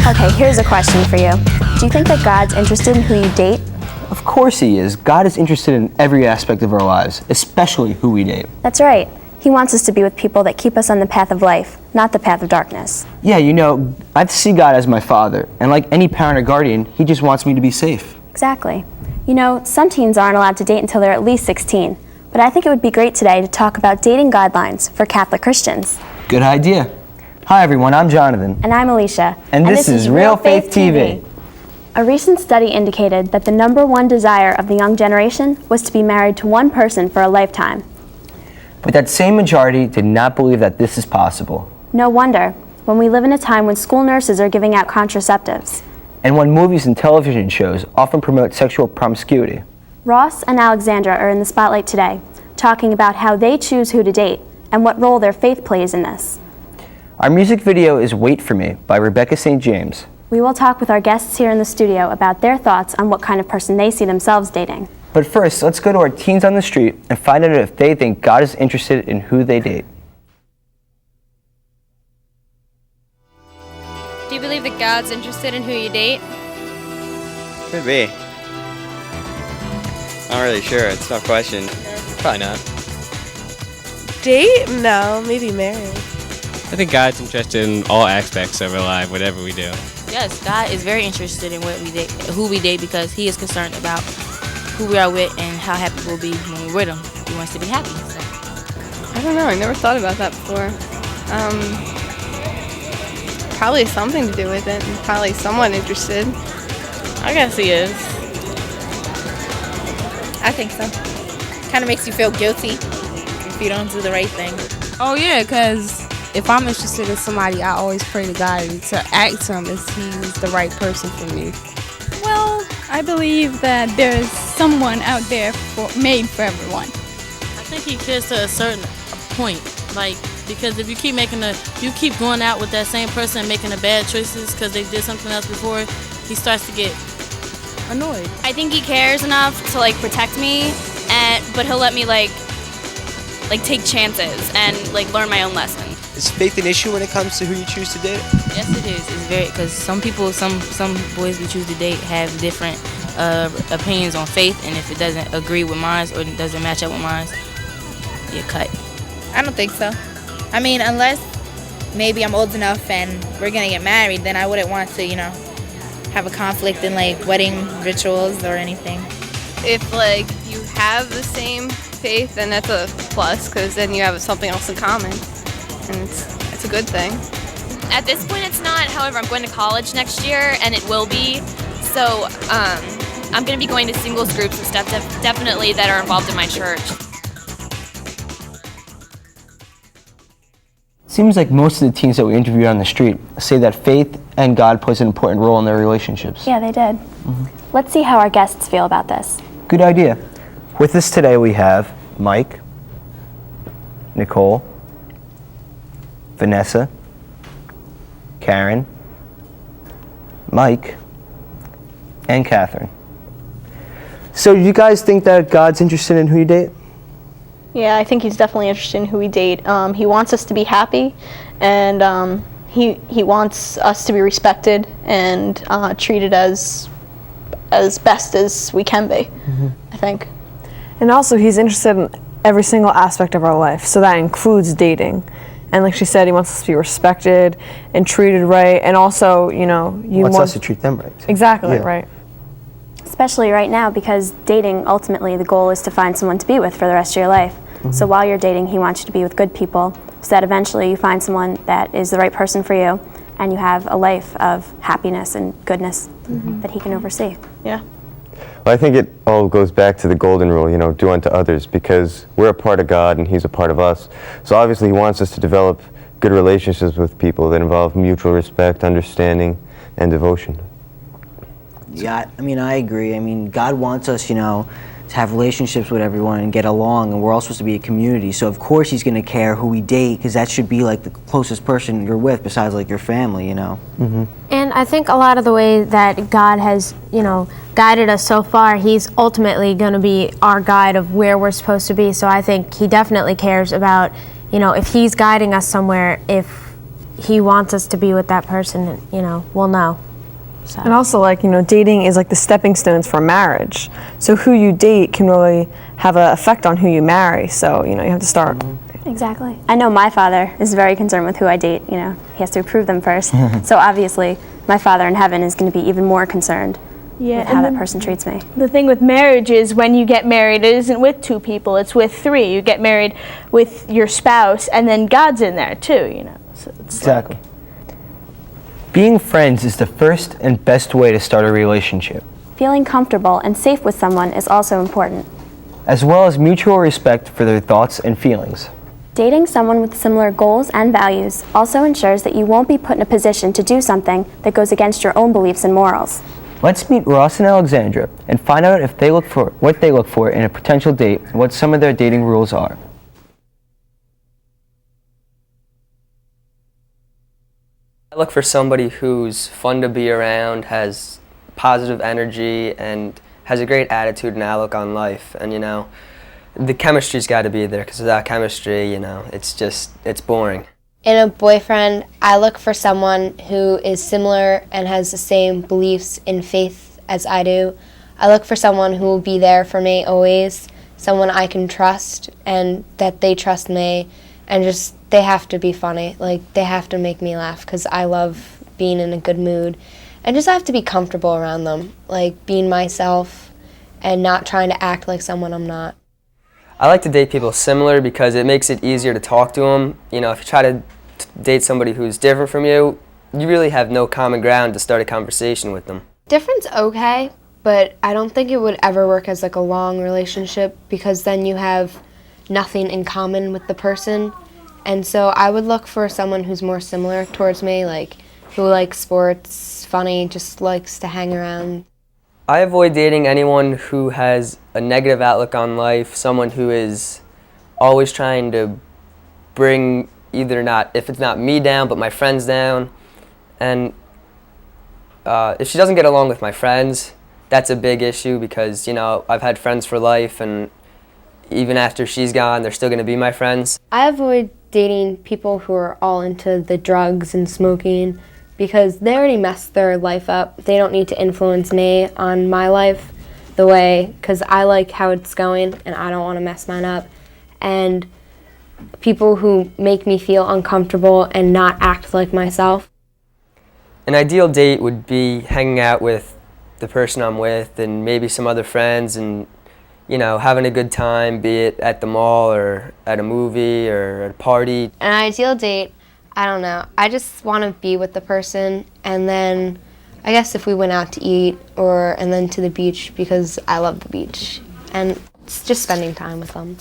Okay, here's a question for you. Do you think that God's interested in who you date? Of course he is. God is interested in every aspect of our lives, especially who we date. That's right. He wants us to be with people that keep us on the path of life, not the path of darkness. Yeah, you know, I see God as my father, and like any parent or guardian, he just wants me to be safe. Exactly. You know, some teens aren't allowed to date until they're at least 16, but I think it would be great today to talk about dating guidelines for Catholic Christians. Good idea. Hi everyone, I'm Jonathan. And I'm Alicia. And this is Real Faith TV. A recent study indicated that the #1 desire of the young generation was to be married to one person for a lifetime. But that same majority did not believe that this is possible. No wonder, when we live in a time when school nurses are giving out contraceptives. And when movies and television shows often promote sexual promiscuity. Ross and Alexandra are in the spotlight today, talking about how they choose who to date and what role their faith plays in this. Our music video is Wait For Me by Rebecca St. James. We will talk with our guests here in the studio about their thoughts on what kind of person they see themselves dating. But first, let's go to our teens on the street and find out if they think God is interested in who they date. Do you believe that God's interested in who you date? Could be. Not really sure. It's a tough question. Probably not. Date? No, maybe marry. I think God's interested in all aspects of our life, whatever we do. Yes, God is very interested in what we date, who we date, because He is concerned about who we are with and how happy we'll be when we're with Him. He wants to be happy. So. I don't know. I never thought about that before. Probably something to do with it, and probably someone interested. I guess He is. I think so. Kind of makes you feel guilty if you don't do the right thing. Oh yeah, because if I'm interested in somebody, I always pray to God to ask Him if He's the right person for me. Well, I believe that there's someone out there made for everyone. I think He cares to a certain point, because if you keep going out with that same person and making the bad choices because they did something else before, He starts to get annoyed. I think He cares enough to protect me, but He'll let me take chances and learn my own lesson. Is faith an issue when it comes to who you choose to date? Yes, it is. It's very, because some people, some boys we choose to date have different opinions on faith, and if it doesn't agree with mine or it doesn't match up with mine, you cut. I don't think so. I mean, unless maybe I'm old enough and we're gonna get married, then I wouldn't want to, have a conflict in wedding rituals or anything. If you have the same faith, then that's a plus, because then you have something else in common, and it's a good thing. At this point, it's not. However, I'm going to college next year, and it will be. So I'm going to be going to singles groups and stuff definitely that are involved in my church. Seems like most of the teens that we interviewed on the street say that faith and God plays an important role in their relationships. Yeah, they did. Let's see how our guests feel about this. Good idea. With us today we have Mike, Nicole, Vanessa, Karen, Mike, and Catherine. So do you guys think that God's interested in who you date? Yeah, I think He's definitely interested in who we date. He wants us to be happy, and he wants us to be respected and treated as best as we can be, I think. And also, He's interested in every single aspect of our life, so that includes dating. And like she said, He wants us to be respected and treated right, and also, Wants us to treat them right. Exactly, Yeah. right. Especially right now, because dating, ultimately, the goal is to find someone to be with for the rest of your life. So while you're dating, He wants you to be with good people, so that eventually you find someone that is the right person for you, and you have a life of happiness and goodness that He can oversee. Yeah. Well, I think it all goes back to the golden rule, do unto others, because we're a part of God and He's a part of us. So obviously He wants us to develop good relationships with people that involve mutual respect, understanding, and devotion. Yeah, I agree. God wants us, to have relationships with everyone and get along, and we're all supposed to be a community. So of course He's going to care who we date, because that should be the closest person you're with besides your family, And I think a lot of the way that God has, guided us so far, He's ultimately going to be our guide of where we're supposed to be. So I think He definitely cares about, if He's guiding us somewhere, if he wants us to be with that person, you know, we'll know. So. And also, like, you know, dating is like the stepping stones for marriage. So who you date can really have an effect on who you marry. So, you know, you have to start. Exactly. I know my father is very concerned with who I date. You know, he has to approve them first. So obviously, my father in heaven is going to be even more concerned with how that person treats me. The thing with marriage is when you get married, it isn't with two people, it's with three. You get married with your spouse, and then God's in there too, you know. So it's Exactly. Being friends is the first and best way to start a relationship, Feeling comfortable and safe with someone is also important. as well as mutual respect for their thoughts and feelings. Dating someone with similar goals and values also ensures that you won't be put in a position to do something that goes against your own beliefs and morals. Let's meet Ross and Alexandra and find out if they look for what they look for in a potential date and what some of their dating rules are. I look for somebody who's fun to be around, has positive energy, and has a great attitude and outlook on life. And, you know, the chemistry's got to be there, because without chemistry, you know, it's boring. In a boyfriend, I look for someone who is similar and has the same beliefs in faith as I do. I look for someone who will be there for me always, someone I can trust and that they trust me, and just they have to be funny. Like, they have to make me laugh because I love being in a good mood. And just have to be comfortable around them, like being myself and not trying to act like someone I'm not. I like to date people similar because it makes it easier to talk to them. You know, if you try to date somebody who's different from you, you really have no common ground to start a conversation with them. Different's okay, but I don't think it would ever work as like a long relationship because then you have nothing in common with the person. And so I would look for someone who's more similar towards me, like who likes sports, funny, just likes to hang around. I avoid dating anyone who has a negative outlook on life, someone who is always trying to bring if it's not me down, but my friends down. And if she doesn't get along with my friends, that's a big issue because, you know, I've had friends for life, and even after she's gone, they're still going to be my friends. I avoid dating people who are all into the drugs and smoking because they already messed their life up. They don't need to influence me on my life the way, because I like how it's going and I don't want to mess mine up. And people who make me feel uncomfortable and not act like myself. An ideal date would be hanging out with the person I'm with and maybe some other friends and, you know, having a good time, be it at the mall or at a movie or at a party. An ideal date, I don't know. I just want to be with the person, and then I guess if we went out to eat and then to the beach because I love the beach. And it's just spending time with them.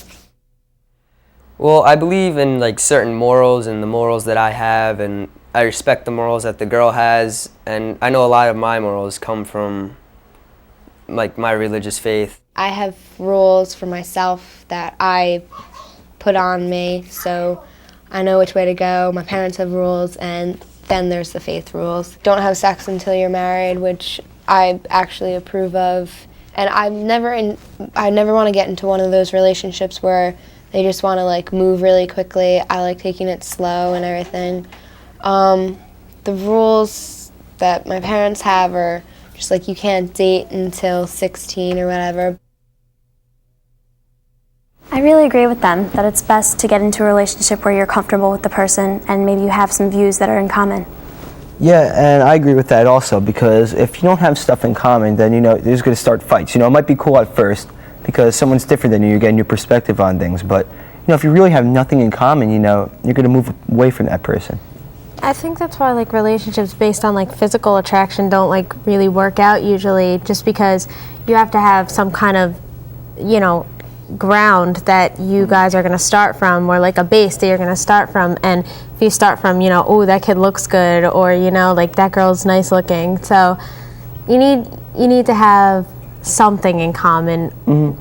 Well, I believe in like certain morals and the morals that I have, and I respect the morals that the girl has, and I know a lot of my morals come from like my religious faith. I have rules for myself that I put on me, so I know which way to go. My parents have rules, and then there's the faith rules. Don't have sex until you're married, which I actually approve of. And I never want to get into one of those relationships where they just want to like move really quickly. I like taking it slow and everything. The rules that my parents have are just like you can't date until 16 or whatever. I really agree with them that it's best to get into a relationship where you're comfortable with the person and maybe you have some views that are in common. Yeah, and I agree with that also, because if you don't have stuff in common, then, you know, there's going to start fights. You know, it might be cool at first because someone's different than you, you're getting your perspective on things, but, you know, if you really have nothing in common, you know, you're going to move away from that person. I think that's why like relationships based on like physical attraction don't like really work out usually, just because you have to have some kind of, you know, ground that you guys are going to start from, or like a base that you're going to start from. And if you start from, you know, oh, that kid looks good, or, you know, like that girl's nice looking, so you need to have something in common.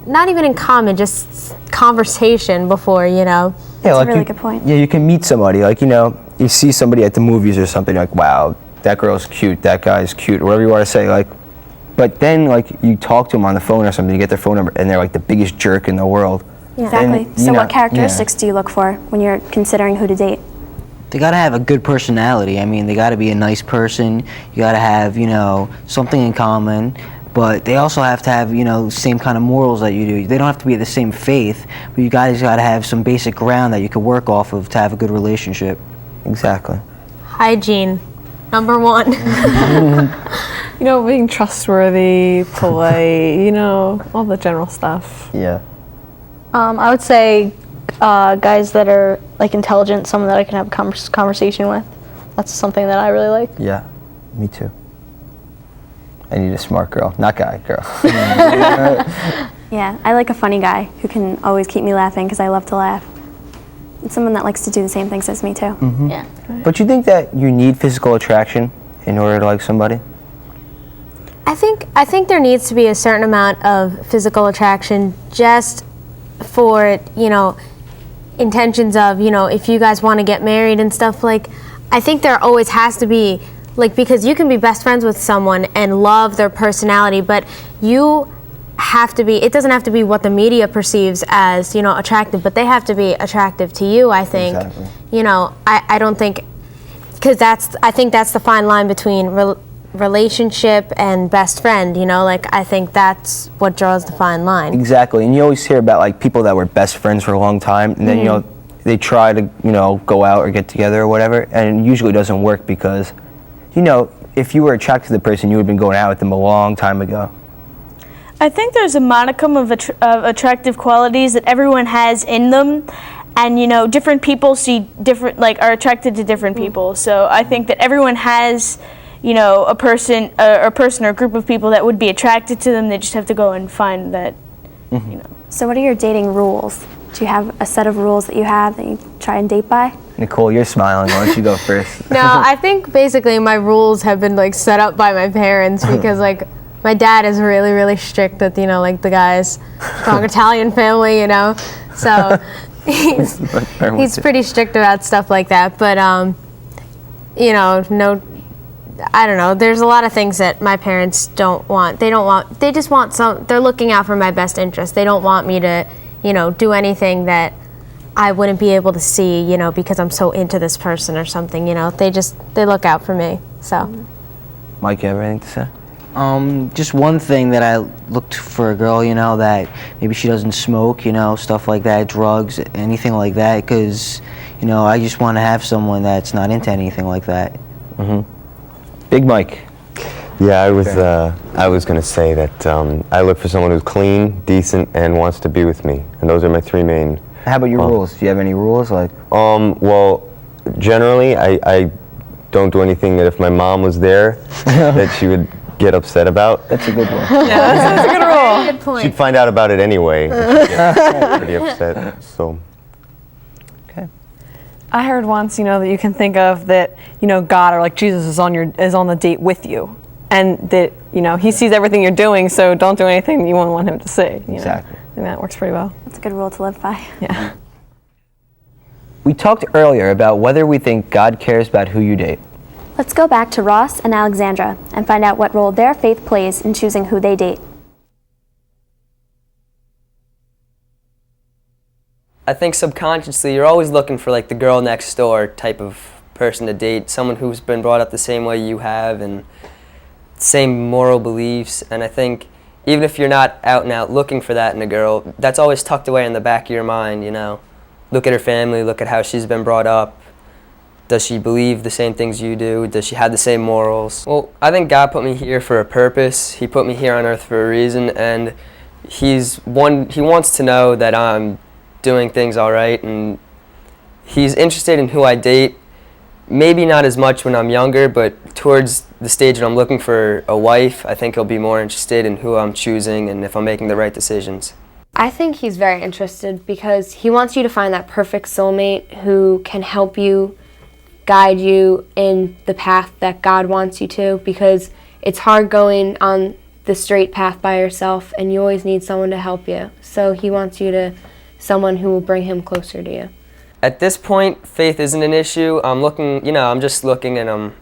Not even in common, just conversation before, you know. Yeah, that's like a really good point. Yeah, you can meet somebody, like, you know, you see somebody at the movies or something, like, wow, that girl's cute, that guy's cute, or whatever you want to say, like, but then, like, you talk to them on the phone or something, you get their phone number, and they're like the biggest jerk in the world. Yeah. Exactly. And, So what characteristics do you look for when you're considering who to date? I they gotta have a good personality. I mean, they gotta be a nice person. You gotta have, you know, something in common. But they also have to have, you know, same kind of morals that you do. They don't have to be the same faith, but you guys gotta have some basic ground that you can work off of to have a good relationship. Exactly. Hygiene, number one. You know, being trustworthy, polite, you know, all the general stuff. Yeah. I would say guys that are like intelligent, someone that I can have a conversation with. That's something that I really like. Yeah, me too. I need a smart girl, not guy, girl. Yeah, I like a funny guy who can always keep me laughing because I love to laugh. And someone that likes to do the same things as me too. Yeah. But you think that you need physical attraction in order to like somebody? I think there needs to be a certain amount of physical attraction just for, you know, intentions of, you know, if you guys want to get married and stuff. Like, I think there always has to be, like, because you can be best friends with someone and love their personality, but you have to be, it doesn't have to be what the media perceives as, you know, attractive, but they have to be attractive to you, I think. Exactly. You know, I don't think, because I think that's the fine line between relationship and best friend, you know, like, I think that's what draws the fine line. Exactly, and you always hear about like people that were best friends for a long time, and then you know they try to, you know, go out or get together or whatever, and it usually doesn't work because, you know, if you were attracted to the person, you would have been going out with them a long time ago. I think there's a modicum of attractive qualities that everyone has in them, and you know, different people see different, like, are attracted to different people. So I think that everyone has, you know, a person or a group of people that would be attracted to them. They just have to go and find that, you know. So what are your dating rules? Do you have a set of rules that you have that you try and date by? Nicole, you're smiling. Why don't you go first? No, I think basically my rules have been like set up by my parents because like my dad is really, really strict with, you know, like the guys, strong Italian family, you know. So he's pretty strict about stuff like that. But, you know, I don't know. There's a lot of things that my parents don't want. They just want they're looking out for my best interest. They don't want me to, you know, do anything that I wouldn't be able to see, you know, because I'm so into this person or something, you know. They look out for me, so. Mike, you have anything to say? Just one thing that I looked for a girl, you know, that maybe she doesn't smoke, you know, stuff like that, drugs, anything like that, because, you know, I just want to have someone that's not into anything like that. Big Mike. Yeah, I was going to say that I look for someone who's clean, decent, and wants to be with me, and those are my three main. How about your rules? Do you have any rules? Like, well, generally, I don't do anything that if my mom was there, that she would get upset about. That's a good one. Yeah, that's a good rule. Good point. She'd find out about it anyway. She'd get pretty upset. So. I heard once, you know, that you can think of that, you know, God or like Jesus is on the date with you, and that, you know, he sees everything you're doing, so don't do anything that you won't want him to see. Exactly. I think that works pretty well. That's a good rule to live by. Yeah. we talked earlier about whether we think God cares about who you date. Let's go back to Ross and Alexandra and find out what role their faith plays in choosing who they date. I think subconsciously you're always looking for like the girl next door type of person to date, someone who's been brought up the same way you have and same moral beliefs. And I think even if you're not out and out looking for that in a girl, that's always tucked away in the back of your mind, you know. Look at her family, look at how she's been brought up. Does she believe the same things you do? Does she have the same morals? Well, I think God put me here for a purpose. He put me here on earth for a reason, and he wants to know that I'm doing things all right, and he's interested in who I date. Maybe not as much when I'm younger, but towards the stage when I'm looking for a wife, I think he'll be more interested in who I'm choosing and if I'm making the right decisions. I think he's very interested because he wants you to find that perfect soulmate who can help you, guide you in the path that God wants you to, because it's hard going on the straight path by yourself and you always need someone to help you. So he wants you to someone who will bring him closer to you. At this point, faith isn't an issue. I'm just looking and I'm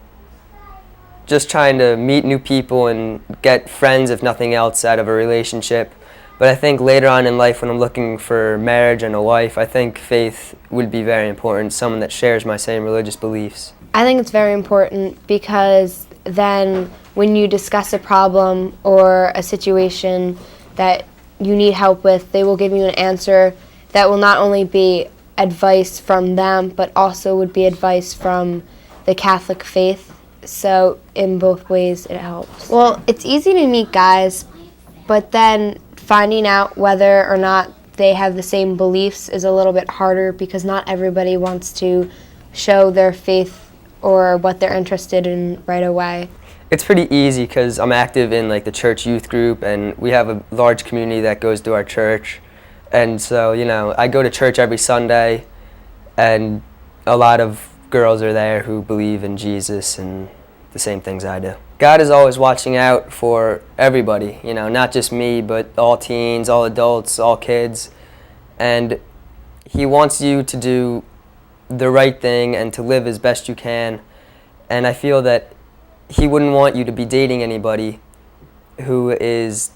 just trying to meet new people and get friends, if nothing else, out of a relationship. But I think later on in life when I'm looking for marriage and a wife, I think faith would be very important, someone that shares my same religious beliefs. I think it's very important because then when you discuss a problem or a situation that you need help with, they will give you an answer that will not only be advice from them, but also would be advice from the Catholic faith. So in both ways it helps. Well, it's easy to meet guys, but then finding out whether or not they have the same beliefs is a little bit harder because not everybody wants to show their faith or what they're interested in right away. It's pretty easy because I'm active in like the church youth group, and we have a large community that goes to our church. And so, you know, I go to church every Sunday, and a lot of girls are there who believe in Jesus and the same things I do. God is always watching out for everybody, you know, not just me, but all teens, all adults, all kids. And He wants you to do the right thing and to live as best you can. And I feel that He wouldn't want you to be dating anybody who is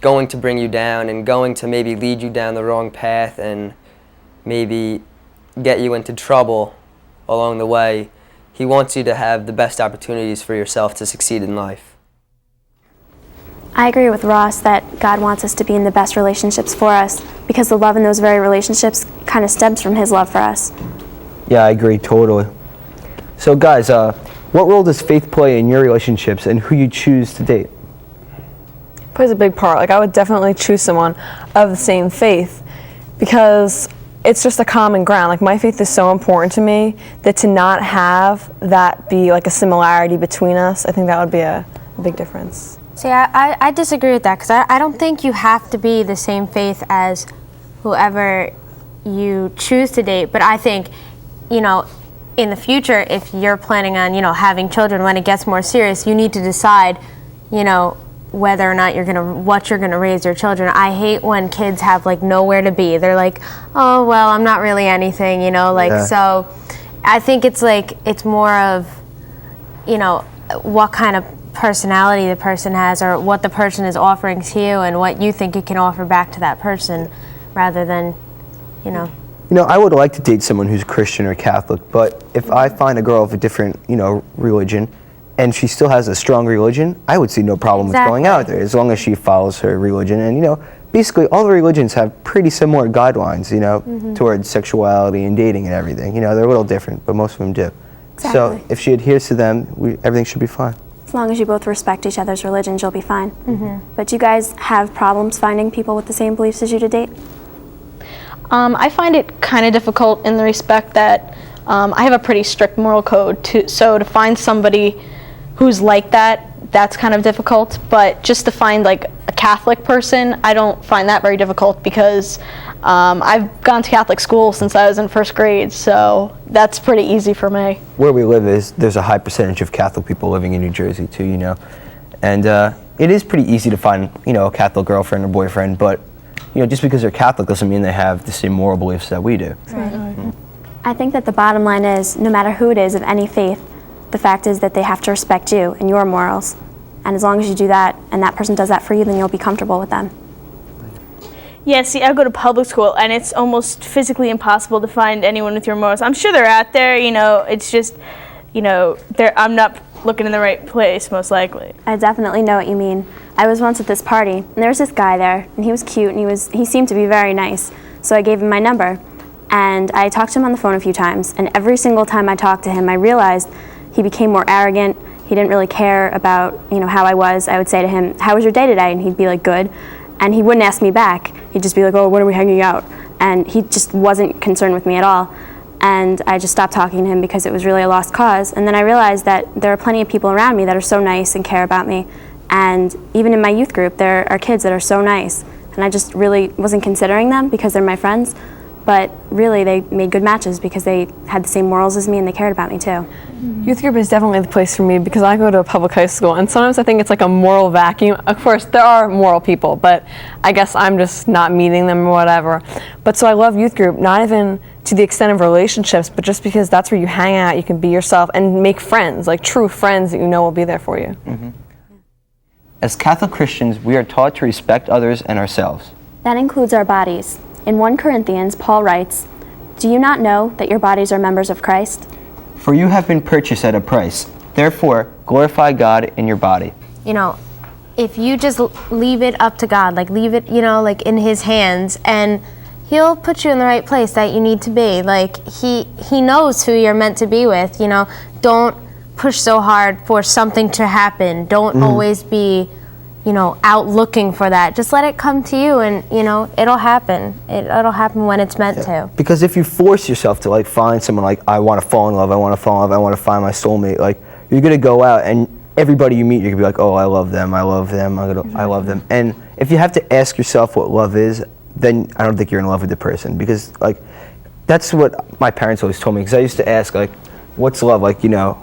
going to bring you down and going to maybe lead you down the wrong path and maybe get you into trouble along the way. He wants you to have the best opportunities for yourself to succeed in life. I agree with Ross that God wants us to be in the best relationships for us because the love in those very relationships kind of stems from His love for us. Yeah, I agree totally. So guys, what role does faith play in your relationships and who you choose to date? Plays a big part. Like, I would definitely choose someone of the same faith because it's just a common ground. Like, my faith is so important to me that to not have that be like a similarity between us, I think that would be a big difference. See, I disagree with that because I don't think you have to be the same faith as whoever you choose to date, but I think, you know, in the future, if you're planning on, you know, having children, when it gets more serious, you need to decide, you know, whether or not what you're gonna raise your children. I hate when kids have like nowhere to be. They're like, oh well, I'm not really anything, you know, like, yeah. So I think it's like, it's more of, you know, what kind of personality the person has or what the person is offering to you and what you think you can offer back to that person rather than, you know. You know, I would like to date someone who's Christian or Catholic, but if I find a girl of a different, you know, religion, and she still has a strong religion, I would see no problem with going out there as long as she follows her religion. And, you know, basically all the religions have pretty similar guidelines, you know, towards sexuality and dating and everything. You know, they're a little different, but most of them do. Exactly. So if she adheres to them, everything should be fine. As long as you both respect each other's religions, you'll be fine. But do you guys have problems finding people with the same beliefs as you to date? I find it kind of difficult in the respect that I have a pretty strict moral code, so to find somebody who's like that, that's kind of difficult. But just to find like a Catholic person, I don't find that very difficult because I've gone to Catholic school since I was in first grade, so that's pretty easy for me. Where we live there's a high percentage of Catholic people living in New Jersey too, you know, and it is pretty easy to find, you know, a Catholic girlfriend or boyfriend, but you know, just because they're Catholic doesn't mean they have the same moral beliefs that we do. Right. I think that the bottom line is, no matter who it is of any faith, the fact is that they have to respect you and your morals. And as long as you do that, and that person does that for you, then you'll be comfortable with them. Yeah, see, I go to public school, and it's almost physically impossible to find anyone with your morals. I'm sure they're out there, you know, it's just, you know, I'm not looking in the right place, most likely. I definitely know what you mean. I was once at this party, and there was this guy there, and he was cute, and he seemed to be very nice. So I gave him my number, and I talked to him on the phone a few times, and every single time I talked to him, I realized he became more arrogant. He didn't really care about, you know, how I was. I would say to him, "How was your day today?" And he'd be like, "Good." And he wouldn't ask me back. He'd just be like, "Oh, when are we hanging out?" And he just wasn't concerned with me at all. And I just stopped talking to him because it was really a lost cause. And then I realized that there are plenty of people around me that are so nice and care about me. And even in my youth group, there are kids that are so nice. And I just really wasn't considering them because they're my friends. But really, they made good matches because they had the same morals as me and they cared about me too. Youth group is definitely the place for me because I go to a public high school and sometimes I think it's like a moral vacuum. Of course, there are moral people, but I guess I'm just not meeting them or whatever. But so I love youth group, not even to the extent of relationships, but just because that's where you hang out, you can be yourself and make friends, like true friends that you know will be there for you. As Catholic Christians, we are taught to respect others and ourselves. That includes our bodies. In 1 Corinthians, Paul writes, "Do you not know that your bodies are members of Christ? For you have been purchased at a price. Therefore, glorify God in your body." You know, if you just leave it up to God, like leave it, you know, like in His hands, and He'll put you in the right place that you need to be. Like He knows who you're meant to be with. You know, don't push so hard for something to happen. Don't always be, you know, out looking for that. Just let it come to you, and you know, it'll happen. It'll happen when it's meant to. Because if you force yourself to like find someone like, I want to fall in love, I want to fall in love, I want to find my soulmate, like you're gonna go out and everybody you meet, you're gonna be like, oh, I love them, I love them, I love them. And if you have to ask yourself what love is, then I don't think you're in love with the person. Because like, that's what my parents always told me. Because I used to ask like, what's love? Like, you know,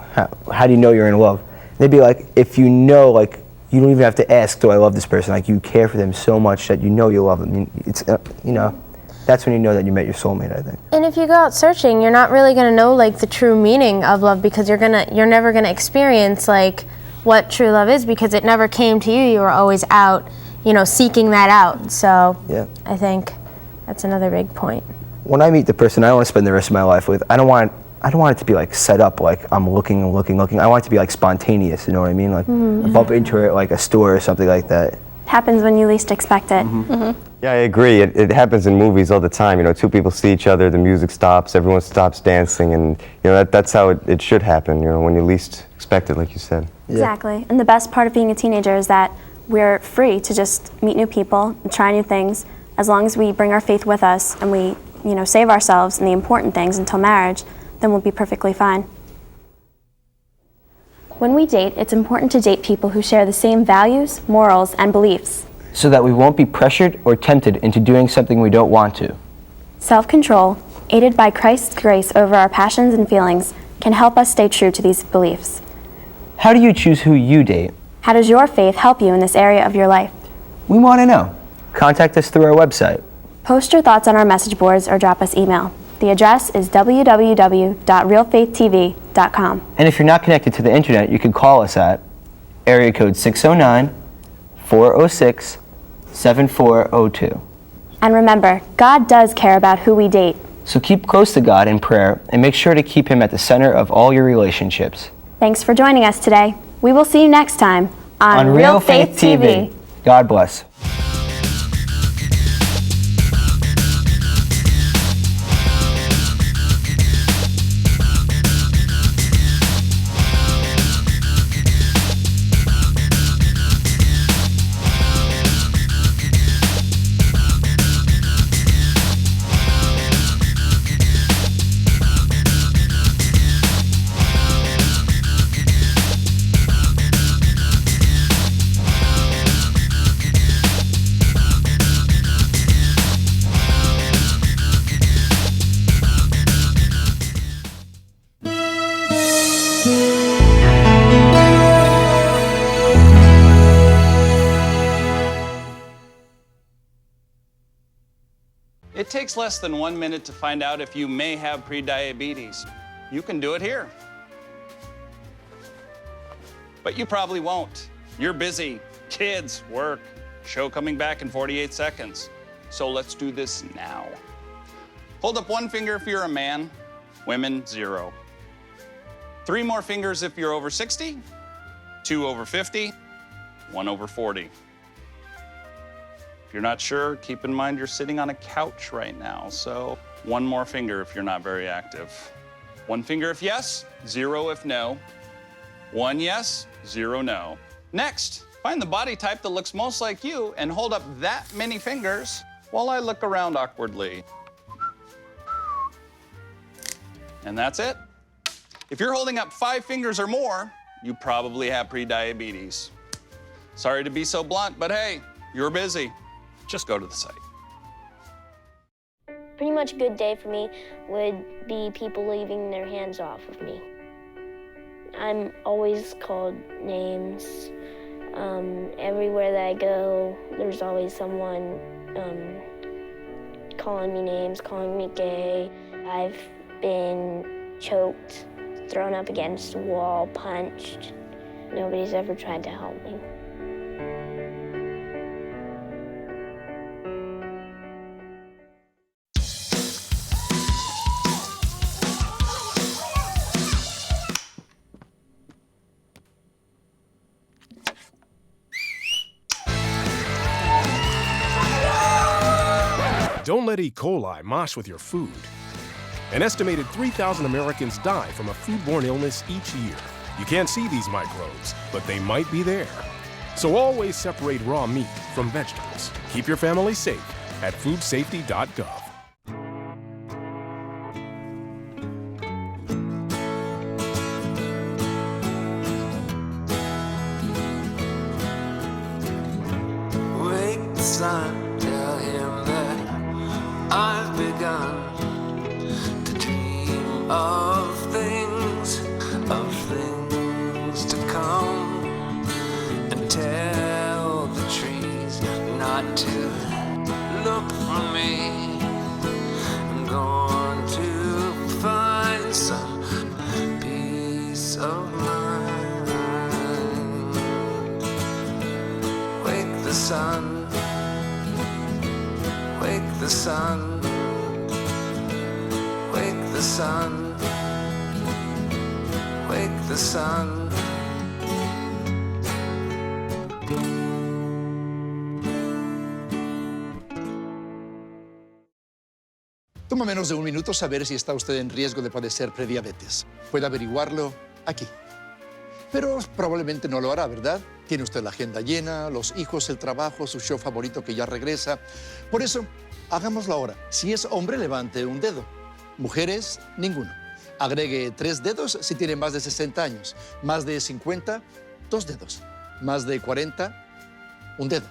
how do you know you're in love? They'd be like, if you know, like, you don't even have to ask, do I love this person? Like, you care for them so much that you know you love them. It's, you know, that's when you know that you met your soulmate, I think. And if you go out searching, you're not really gonna know like the true meaning of love, because you're never gonna experience like what true love is, because it never came to you. You were always out, you know, seeking that out. So yeah. I think that's another big point. When I meet the person I want to spend the rest of my life with, I don't want it to be like set up like I'm looking. I want it to be like spontaneous, you know what I mean? Like bump into it at like a store or something like that. Happens when you least expect it. Yeah, I agree. It happens in movies all the time. You know, two people see each other, the music stops, everyone stops dancing, and you know that's how it should happen. You know, when you least expect it, like you said. Exactly. And the best part of being a teenager is that we're free to just meet new people and try new things, as long as we bring our faith with us and we, you know, save ourselves in the important things until marriage, then we'll be perfectly fine. When we date, it's important to date people who share the same values, morals, and beliefs. So that we won't be pressured or tempted into doing something we don't want to. Self-control, aided by Christ's grace over our passions and feelings, can help us stay true to these beliefs. How do you choose who you date? How does your faith help you in this area of your life? We want to know. Contact us through our website. Post your thoughts on our message boards or drop us email. The address is www.realfaithtv.com. And if you're not connected to the internet, you can call us at area code 609-406-7402. And remember, God does care about who we date. So keep close to God in prayer and make sure to keep Him at the center of all your relationships. Thanks for joining us today. We will see you next time on Real Faith TV. God bless. It takes less than 1 minute to find out if you may have prediabetes. You can do it here. But you probably won't. You're busy. Kids, work, show coming back in 48 seconds. So let's do this now. Hold up one finger if you're a man, women, 0. 3 more fingers if you're over 60, 2 over 50, 1 over 40. If you're not sure, keep in mind you're sitting on a couch right now, so 1 more finger if you're not very active. 1 finger if yes, 0 if no. 1 yes, 0 no. Next, find the body type that looks most like you and hold up that many fingers while I look around awkwardly. And that's it. If you're holding up 5 fingers or more, you probably have prediabetes. Sorry to be so blunt, but hey, you're busy. Just go to the site. Pretty much a good day for me would be people leaving their hands off of me. I'm always called names. Everywhere that I go, there's always someone calling me names, calling me gay. I've been choked, thrown up against a wall, punched. Nobody's ever tried to help me. Don't let E. coli mosh with your food. An estimated 3,000 Americans die from a foodborne illness each year. You can't see these microbes, but they might be there. So always separate raw meat from vegetables. Keep your family safe at foodsafety.gov. Wake the sun, tell him that I've begun to dream of things to come, and tell the trees not to look for me. I'm going to find some peace of mind. Wake the sun, wake the sun, wake the sun, wake the sun. Toma menos de un minuto saber si está usted en riesgo de padecer prediabetes. Puede averiguarlo aquí. Pero probablemente no lo hará, ¿verdad? Tiene usted la agenda llena, los hijos, el trabajo, su show favorito que ya regresa. Por eso, hagámoslo ahora. Si es hombre, levante un dedo. Mujeres, ninguno. Agregue 3 dedos si tiene más de 60 años. Más de 50, 2 dedos. Más de 40, 1 dedo.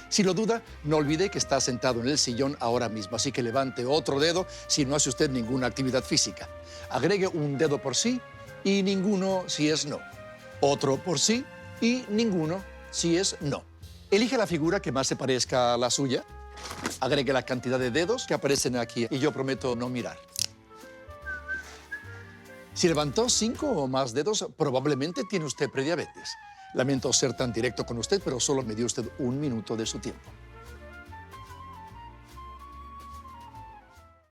Si lo duda, no olvide que está sentado en el sillón ahora mismo, así que levante otro dedo si no hace usted ninguna actividad física. Agregue 1 dedo por sí y ninguno si es no. Otro por sí y ninguno si es no. Elige la figura que más se parezca a la suya. Agregue la cantidad de dedos que aparecen aquí y yo prometo no mirar. Si levantó 5 o más dedos, probablemente tiene usted prediabetes. Lamento ser tan directo con usted, pero solo me dio usted 1 minuto de su tiempo.